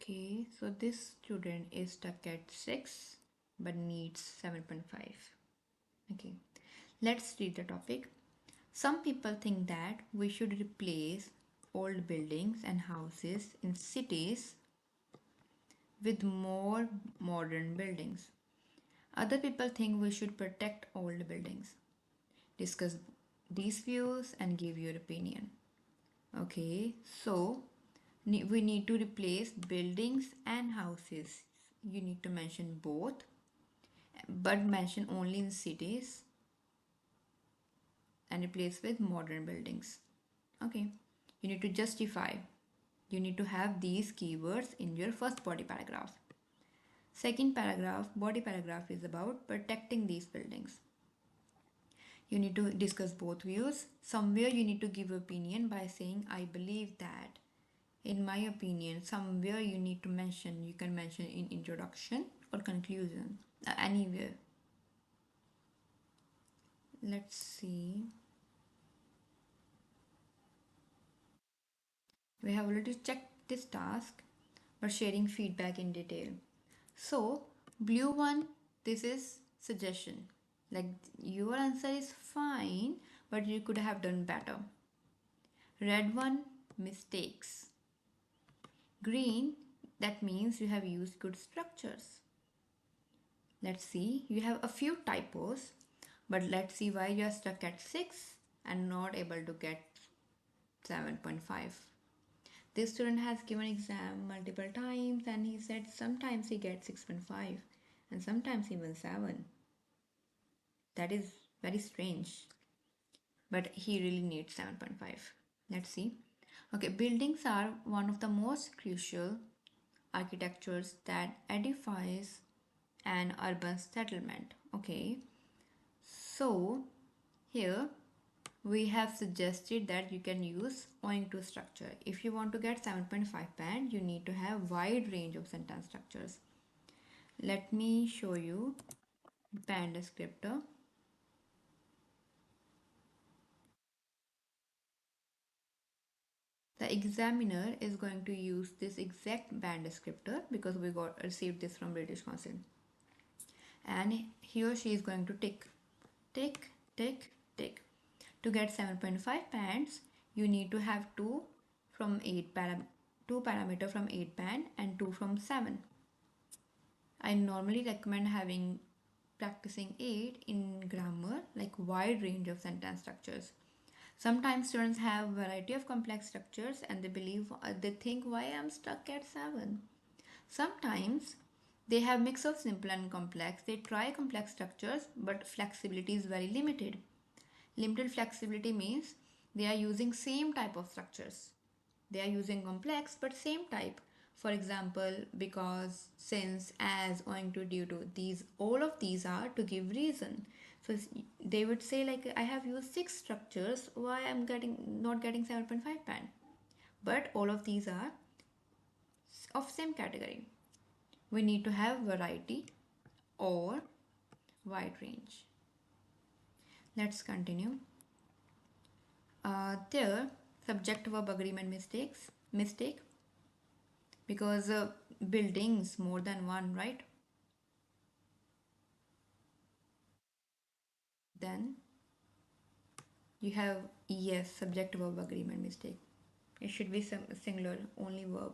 Okay, so this student is stuck at 6 but needs 7.5. Okay, let's read the topic. Some people think that we should replace old buildings and houses in cities with more modern buildings. Other people think we should protect old buildings. Discuss these views and give your opinion. Okay, so we need to replace buildings and houses. You need to mention both, but mention only in cities and replace with modern buildings. Okay, you need to justify. You need to have these keywords in your first body paragraph. Second paragraph, body paragraph, is about protecting these buildings. You need to discuss both views. Somewhere you need to give opinion by saying I believe that. In my opinion, somewhere you need to mention, you can mention in introduction or conclusion, anywhere. Let's see. We have already checked this task, but sharing feedback in detail. So, blue one, this is suggestion. Like your answer is fine, but you could have done better. Red one, mistakes. Green, that means you have used good structures. Let's see, you have a few typos, but let's see why you are stuck at 6 and not able to get 7.5. This student has given exam multiple times and he said sometimes he gets 6.5 and sometimes even 7. That is very strange, but he really needs 7.5. Let's see. Okay, buildings are one of the most crucial architectures that edifies an urban settlement. Okay, so here we have suggested that you can use owing to structure. If you want to get 7.5 band, you need to have wide range of sentence structures. Let me show you band descriptor. The examiner is going to use this exact band descriptor because we got received this from British Council. And he or she is going to tick, tick, tick, tick. To get 7.5 bands, you need to have two parameter from 8 band and 2 from 7. I normally recommend having practicing 8 in grammar, like wide range of sentence structures. Sometimes students have variety of complex structures and they think why I'm stuck at 7. Sometimes they have mix of simple and complex. They try complex structures but flexibility is very limited. Limited flexibility means they are using same type of structures. They are using complex but same type. For example, because, since, as, owing to, due to, these all of these are to give reason. So they would say like I have used 6 structures, why I'm not getting 7.5 band. But all of these are of same category. We need to have variety or wide range. Let's continue. There, subject verb agreement mistake, because buildings more than one, right? Then you have yes, subject verb agreement mistake. It should be some singular only verb.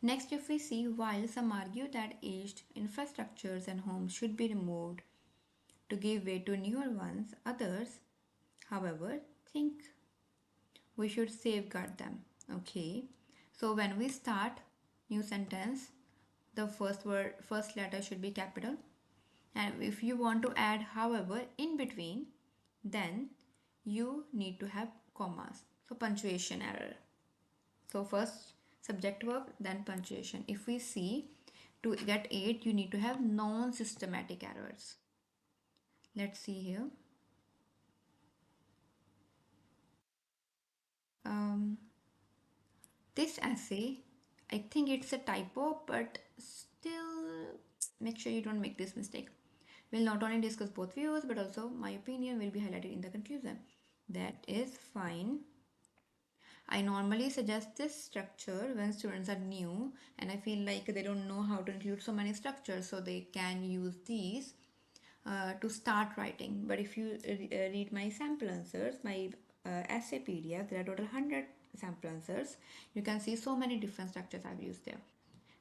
Next, if we see, while some argue that aged infrastructures and homes should be removed to give way to newer ones, others, however, think we should safeguard them. Okay, so when we start new sentence, the first letter should be capital, and if you want to add however in between, then you need to have commas, so punctuation error. So first subject verb, then punctuation. If we see, to get 8 you need to have non-systematic errors. Let's see here. um, this essay, I think it's a typo, but still make sure you don't make this mistake. We'll not only discuss both views but also my opinion will be highlighted in the conclusion. That is fine. I normally suggest this structure when students are new and I feel like they don't know how to include so many structures, so they can use these to start writing. But if you read my sample answers, my essay PDF, there are total 100 sample answers. You can see so many different structures I've used there.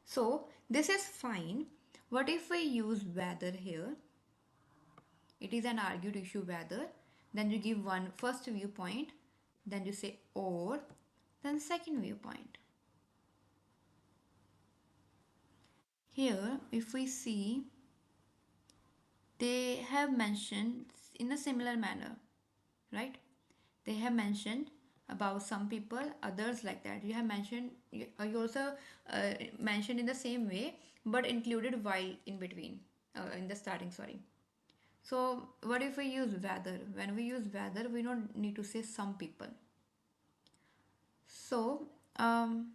So this is fine. What if we use whether here? It is an argued issue whether. Then you give one first viewpoint, then you say or, then second viewpoint. Here, if we see, they have mentioned in a similar manner, right? They have mentioned about some people, others like that. You have mentioned, you also mentioned in the same way, but included while in between, in the starting, sorry. So, what if we use whether? When we use whether, we don't need to say some people. So, and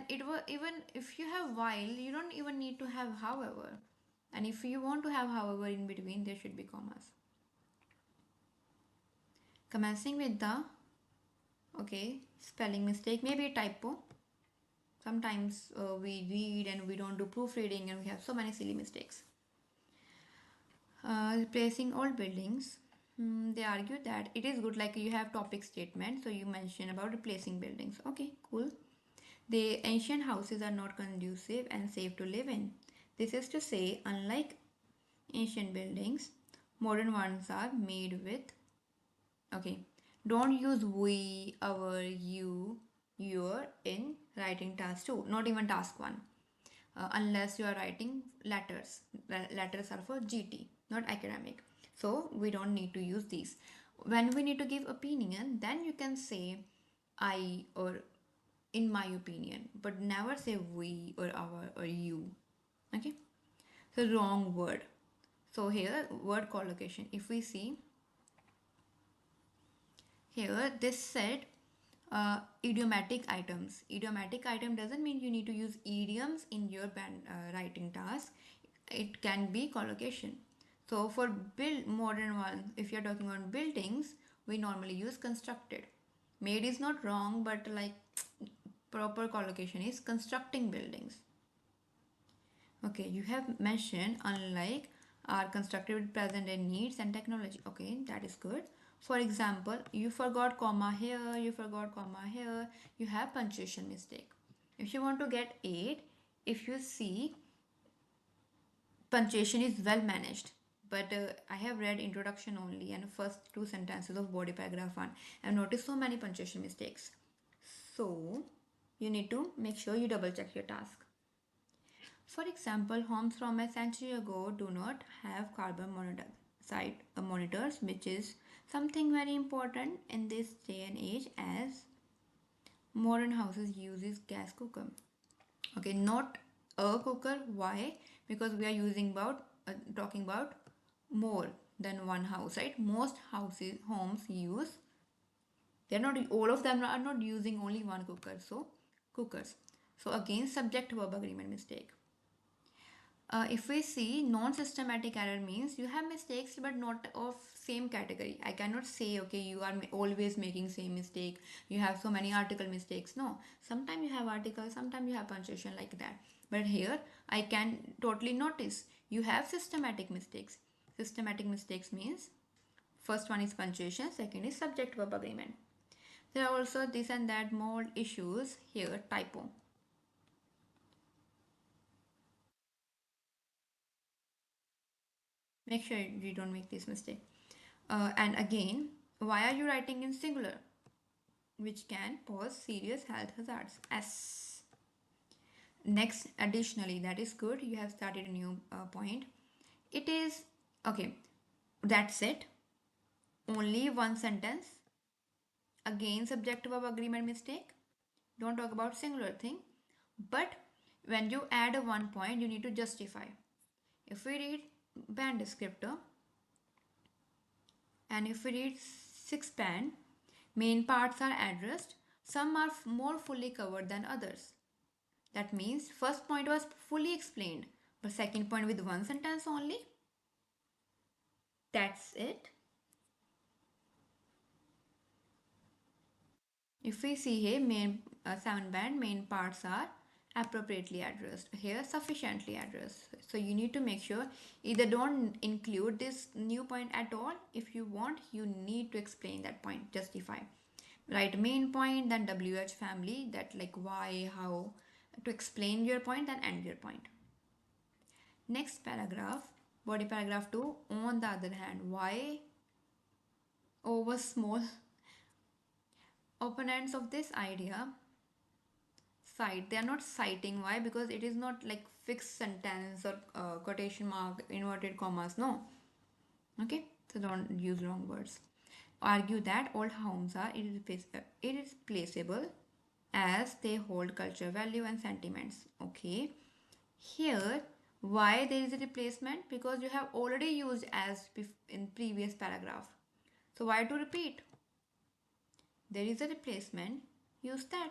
it was even if you have while, you don't even need to have however. And if you want to have however in between, there should be commas. Commencing with the, okay, spelling mistake, maybe a typo. Sometimes we read and we don't do proofreading and we have so many silly mistakes. Replacing old buildings. They argue that it is good, like you have topic statement, so you mention about replacing buildings. Okay, cool. The ancient houses are not conducive and safe to live in. This is to say, unlike ancient buildings, modern ones are made with, okay, don't use we, our, you, your in writing task 2, not even task 1, unless you are writing letters. Letters are for GT, not academic. So we don't need to use these. When we need to give opinion, then you can say I or in my opinion, but never say we or our or you. Okay, so wrong word. So here word collocation, if we see here, this said idiomatic items. Idiomatic item doesn't mean you need to use idioms in your writing task. It can be collocation. So for build modern ones, if you're talking about buildings, we normally use constructed. Made is not wrong, but like proper collocation is constructing buildings. Okay, you have mentioned unlike are constructed with present day needs and technology. Okay, that is good. For example, you forgot comma here, you forgot comma here, you have punctuation mistake. If you want to get 8, if you see punctuation is well managed, but I have read introduction only and first two sentences of body paragraph 1. I've noticed so many punctuation mistakes. So you need to make sure you double check your task. For example, homes from a century ago do not have carbon monoxide monitors, which is something very important in this day and age as modern houses uses gas cooker. Okay, not a cooker. Why? Because we are using about talking about more than one house, right? Most homes use, they're not, all of them are not using only one cooker, so cookers. So again, subject verb agreement mistake. If we see non-systematic error means you have mistakes but not of same category. I cannot say okay you are always making same mistake, you have so many article mistakes. No, sometimes you have article, sometimes you have punctuation, like that. But here I can totally notice you have systematic mistakes. Systematic mistakes means first one is punctuation, second is subject verb agreement. There are also this and that more issues here. Typo. Make sure you don't make this mistake. And again, why are you writing in singular? Which can pose serious health hazards. S. Next, additionally, that is good. You have started a new point. It is okay. That's it. Only one sentence. Again, subject verb agreement mistake. Don't talk about singular thing. But when you add a one point, you need to justify. If we read band descriptor, and if we read sixth band, main parts are addressed. Some are more fully covered than others. That means first point was fully explained, but second point with one sentence only. That's it. If we see here, main 7 band main parts are appropriately addressed. Here, sufficiently addressed. So you need to make sure either don't include this new point at all. If you want, you need to explain that point, justify. Write main point, then WH family, that like why, how, to explain your point and end your point. Next paragraph, body paragraph 2. On the other hand, why over small opponents of this idea cite. They are not citing. Why? Because it is not like fixed sentence or quotation mark, inverted commas. No. Okay. So don't use wrong words. Argue that old homes are irreplaceable as they hold culture, value, and sentiments. Okay. Here, why there is a replacement? Because you have already used as in previous paragraph. So why to repeat? There is a replacement. Use that.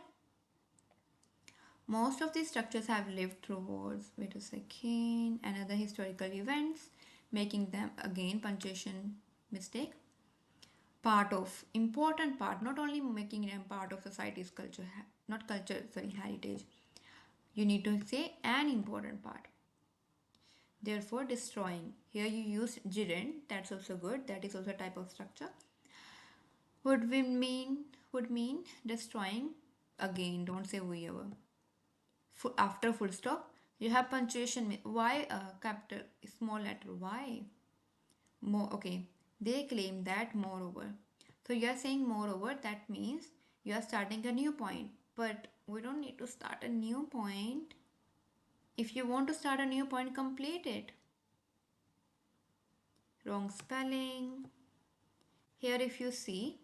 Most of these structures have lived through wars, wait a second, and other historical events, making them again punctuation mistake. Part of, important part, not only making them part of society's culture, not culture, sorry, heritage. You need to say an important part. Therefore, destroying. Here you use gerund, that's also good, that is also a type of structure. Would mean destroying. Again, don't say we ever. After full stop you have punctuation. Why capital small letter? Why? More. Okay, they claim that moreover. So you are saying moreover, that means you are starting a new point, but we don't need to start a new point. If you want to start a new point, complete it. Wrong spelling. Here if you see,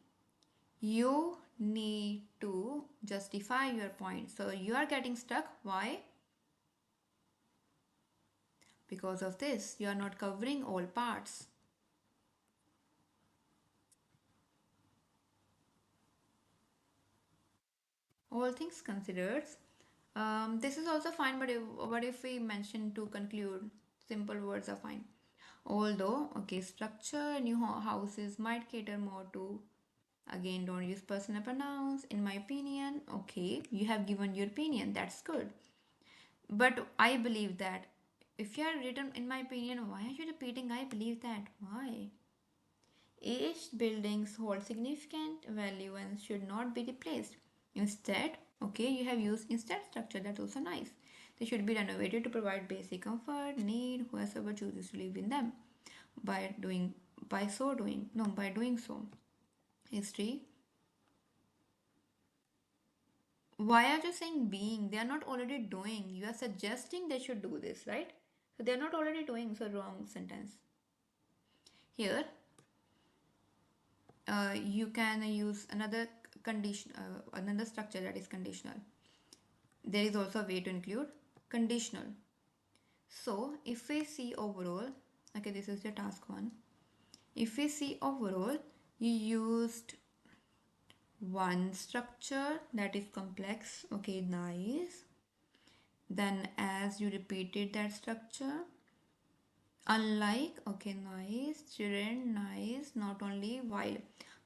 you need to justify your point, so you are getting stuck. Why? Because of this, you are not covering all parts. All things considered, this is also fine, but what if we mention to conclude? Simple words are fine. Although, okay, structure, new houses might cater more to, again, don't use personal pronouns, in my opinion. Okay, you have given your opinion, that's good. But I believe that. If you are written in my opinion, why are you repeating I believe that? Why? Aged buildings hold significant value and should not be replaced. Instead, okay, you have used instead structure, that's also nice. They should be renovated to provide basic comfort, need, whoever chooses to live in them. By doing, by doing so. History. Why are you saying being? They are not already doing. You are suggesting they should do this, right? So they are not already doing, so wrong sentence. Here, you can use another condition, another structure that is conditional. There is also a way to include conditional. So if we see overall, okay, this is the task 1. If we see overall, you used one structure that is complex. Okay, nice. Then as you repeated that structure, unlike, okay, nice, children, nice, not only, while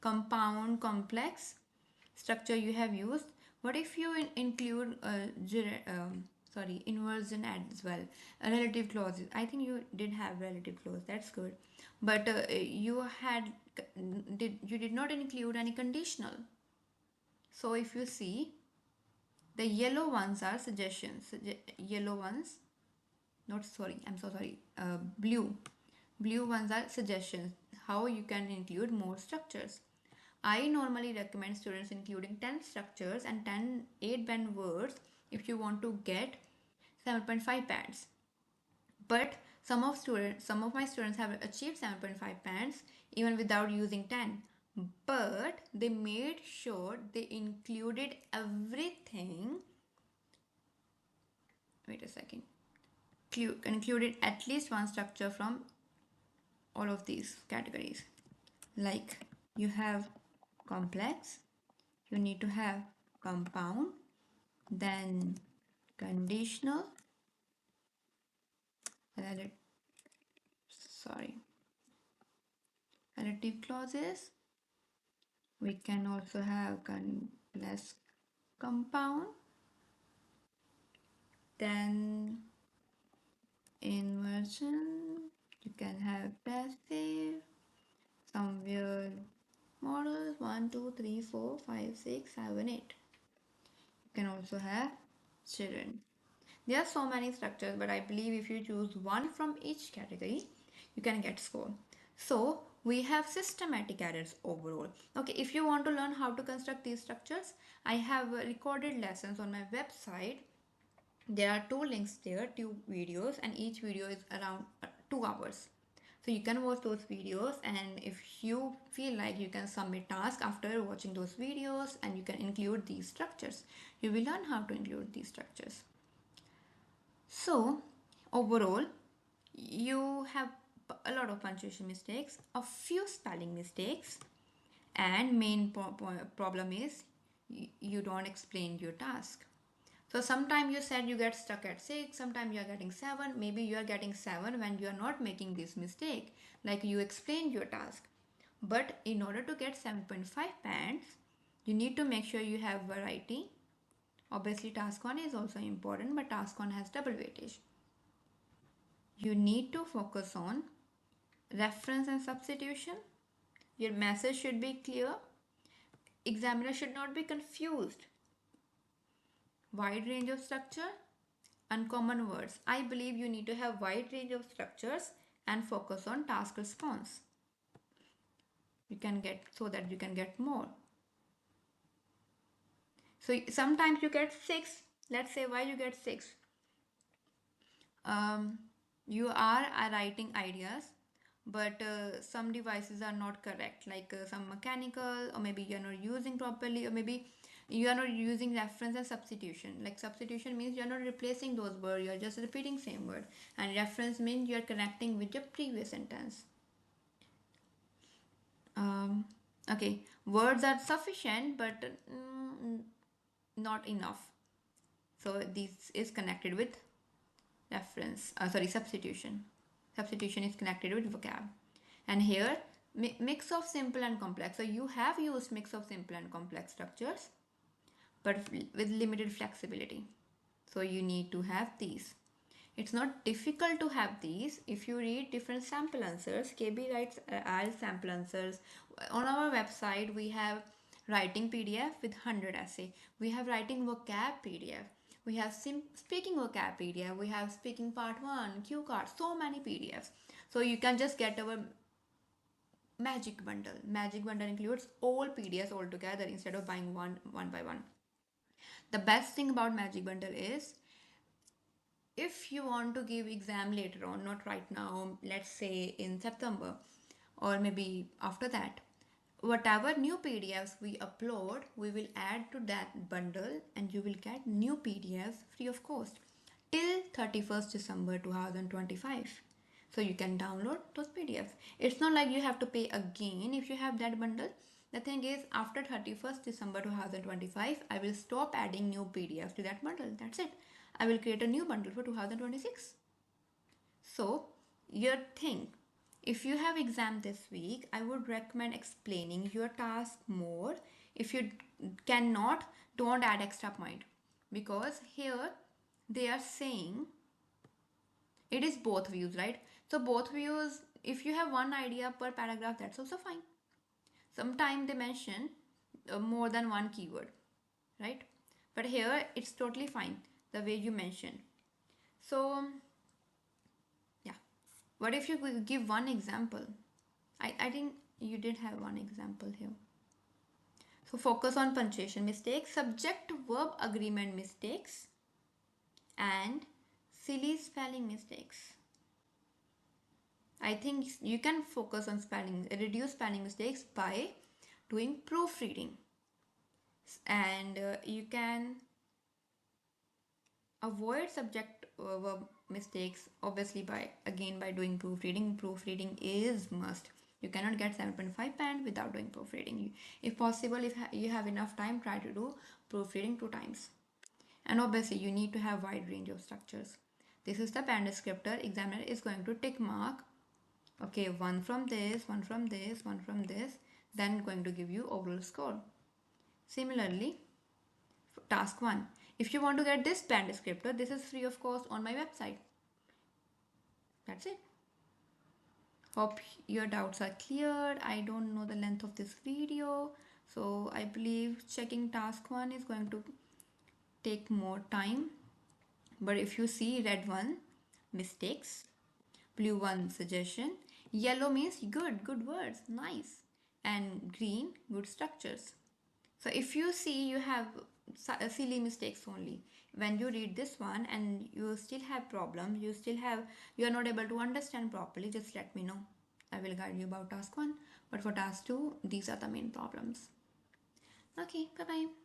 compound, complex structure you have used. What if you include sorry, inversion as well, relative clauses? I think you did have relative clause, that's good. But you did not include any conditional. So if you see, the yellow ones are suggestions. Yellow ones, not sorry, I'm so sorry, blue ones are suggestions how you can include more structures. I normally recommend students including 10 structures and 10 8-band words if you want to get 7.5 bands. But some of my students have achieved 7.5 bands even without using 10. But they made sure they included everything. Wait a second. Included at least one structure from all of these categories. Like you have complex, you need to have compound, then conditional, rel- sorry, relative clauses. We can also have less compound, then inversion, you can have passive, some weird models 1, 2, 3, 4, 5, 6, 7, 8. You can also have children. There are so many structures, but I believe if you choose one from each category, you can get score. So we have systematic errors overall. Okay, if you want to learn how to construct these structures, I have recorded lessons on my website. There are two links there, two videos, and each video is around 2 hours. So you can watch those videos, and if you feel like, you can submit task after watching those videos, and you can include these structures. You will learn how to include these structures. So overall, you have a lot of punctuation mistakes, a few spelling mistakes, and main problem is you don't explain your task. So sometimes you said you get stuck at 6, sometimes you are getting 7, maybe you are getting 7 when you are not making this mistake, like you explained your task. But in order to get 7.5 bands, you need to make sure you have variety. Obviously task 1 is also important, but task 1 has double weightage. You need to focus on reference and substitution. Your message should be clear. Examiner should not be confused. Wide range of structure, uncommon words. I believe you need to have wide range of structures and focus on task response. You can get, so that you can get more. So sometimes you get 6. Let's say why you get 6. Um, you are writing ideas, but some devices are not correct, like some mechanical, or maybe you're not using properly, or maybe you are not using reference and substitution. Like substitution means you're not replacing those words, you're just repeating same word, and reference means you're connecting with your previous sentence. um, okay, words are sufficient, but not enough. So this is connected with reference, substitution. Substitution is connected with vocab. And here, mix of simple and complex. So you have used mix of simple and complex structures, but with limited flexibility. So you need to have these. It's not difficult to have these if you read different sample answers. KB writes IELTS sample answers. On our website, we have writing PDF with 100 essay. We have writing vocab PDF. We have speaking vocab PDF. We have speaking part 1, cue card, so many PDFs. So you can just get our magic bundle. Magic bundle includes all PDFs all together instead of buying one by one. The best thing about magic bundle is, if you want to give exam later on, not right now, let's say in September or maybe after that, whatever new PDFs we upload, we will add to that bundle, and you will get new PDFs free of cost till 31st December 2025. So you can download those PDFs. It's not like you have to pay again if you have that bundle. The thing is, after 31st December 2025, I will stop adding new PDFs to that bundle. That's it. I will create a new bundle for 2026. So, your thing, if you have exam this week, I would recommend explaining your task more. If you cannot, don't add extra point, because here they are saying it is both views, right? So both views, if you have one idea per paragraph, that's also fine. Sometimes they mention more than one keyword, right? But here it's totally fine the way you mention. So yeah, what if you could give one example? I think you did have one example here. So focus on punctuation mistakes, subject verb agreement mistakes, and silly spelling mistakes. I think you can focus on spelling, reduce spelling mistakes by doing proofreading, and you can avoid subject verb mistakes, obviously by doing proofreading. Proofreading is must. You cannot get 7.5 band without doing proofreading. If possible, if you have enough time, try to do proofreading 2 times. And obviously you need to have wide range of structures. This is the band descriptor. Examiner is going to tick mark, okay, one from this, one from this, one from this, then going to give you overall score. Similarly, Task 1. If you want to get this plan descriptor, this is free of cost on my website. That's it. Hope your doubts are cleared. I don't know the length of this video, so I believe checking task 1 is going to take more time. But if you see red one, mistakes, blue one, suggestion, yellow means good words, nice, and green, good structures. So if you see you have silly mistakes only when you read this one and you still have problems, you are not able to understand properly, just let me know. I will guide you about task 1, but for task 2 these are the main problems. Okay, bye bye.